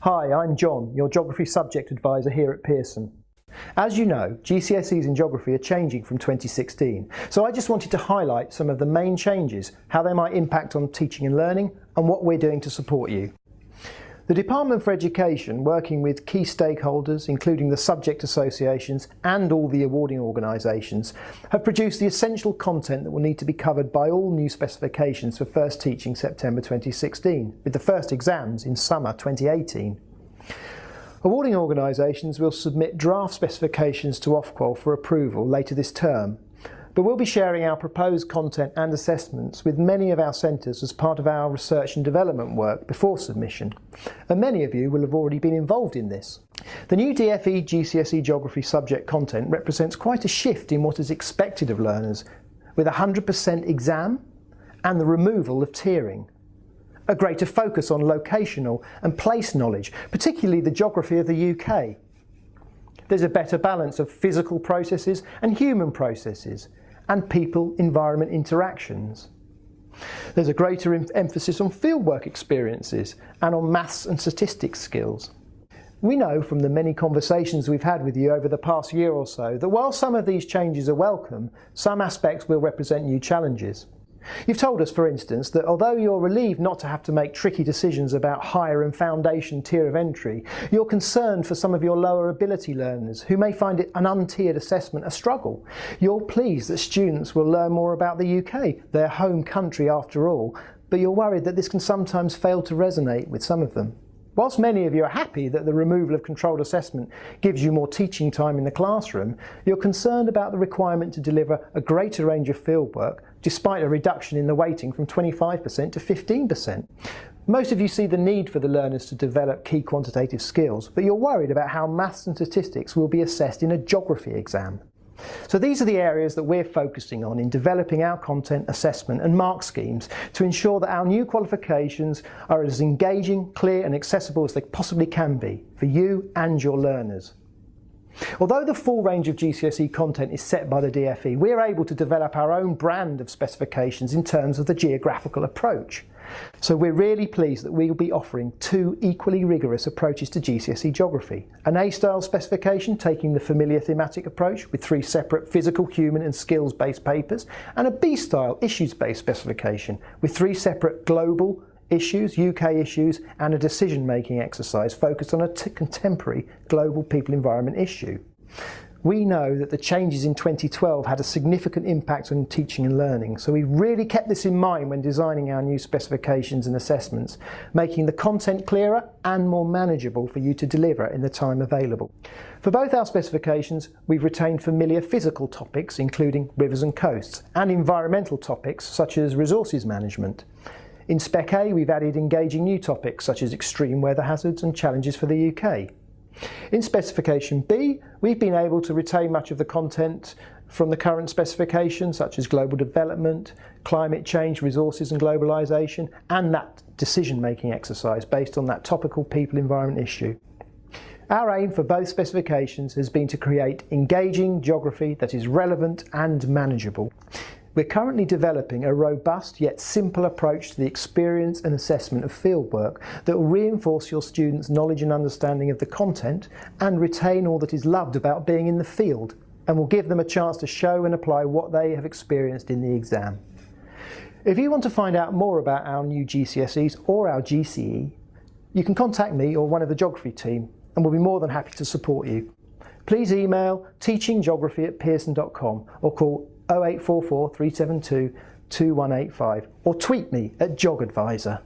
Hi, I'm Jon, your Geography Subject Advisor here at Pearson. As you know, GCSEs in Geography are changing from 2016, so I just wanted to highlight some of the main changes, how they might impact on teaching and learning, and what we're doing to support you. The Department for Education, working with key stakeholders, including the subject associations and all the awarding organisations, have produced the essential content that will need to be covered by all new specifications for first teaching September 2016, with the first exams in summer 2018. Awarding organisations will submit draft specifications to Ofqual for approval later this term, but we'll be sharing our proposed content and assessments with many of our centres as part of our research and development work before submission, and many of you will have already been involved in this. The new DFE GCSE Geography subject content represents quite a shift in what is expected of learners, with 100% exam and the removal of tiering. A greater focus on locational and place knowledge, particularly the geography of the UK. There's a better balance of physical processes and human processes, and people-environment interactions. There's a greater emphasis on fieldwork experiences and on maths and statistics skills. We know from the many conversations we've had with you over the past year or so that while some of these changes are welcome, some aspects will represent new challenges. You've told us, for instance, that although you're relieved not to have to make tricky decisions about higher and foundation tier of entry, you're concerned for some of your lower ability learners who may find an untiered assessment a struggle. You're pleased that students will learn more about the UK, their home country after all, but you're worried that this can sometimes fail to resonate with some of them. Whilst many of you are happy that the removal of controlled assessment gives you more teaching time in the classroom, you're concerned about the requirement to deliver a greater range of fieldwork despite a reduction in the weighting from 25% to 15%. Most of you see the need for the learners to develop key quantitative skills, but you're worried about how maths and statistics will be assessed in a geography exam. So these are the areas that we're focusing on in developing our content, assessment and mark schemes to ensure that our new qualifications are as engaging, clear and accessible as they possibly can be for you and your learners. Although the full range of GCSE content is set by the DFE, we're able to develop our own brand of specifications in terms of the geographical approach. So we're really pleased that we will be offering two equally rigorous approaches to GCSE Geography. An A-style specification taking the familiar thematic approach with 3 separate physical, human and skills-based papers, and a B-style issues-based specification with 3 separate global issues, UK issues and a decision-making exercise focused on a contemporary global people-environment issue. We know that the changes in 2012 had a significant impact on teaching and learning, so we've really kept this in mind when designing our new specifications and assessments, making the content clearer and more manageable for you to deliver in the time available. For both our specifications, we've retained familiar physical topics, including rivers and coasts, and environmental topics such as resources management. In Spec A, we've added engaging new topics such as extreme weather hazards and challenges for the UK. In Specification B, we've been able to retain much of the content from the current specification, such as global development, climate change, resources and globalisation, and that decision-making exercise based on that topical people-environment issue. Our aim for both specifications has been to create engaging geography that is relevant and manageable. We're currently developing a robust yet simple approach to the experience and assessment of fieldwork that will reinforce your students' knowledge and understanding of the content and retain all that is loved about being in the field, and will give them a chance to show and apply what they have experienced in the exam. If you want to find out more about our new GCSEs or our GCE, you can contact me or one of the geography team and we'll be more than happy to support you. Please email teachinggeography@pearson.com or call 0844 372 2185 or tweet me at GeogAdvisor.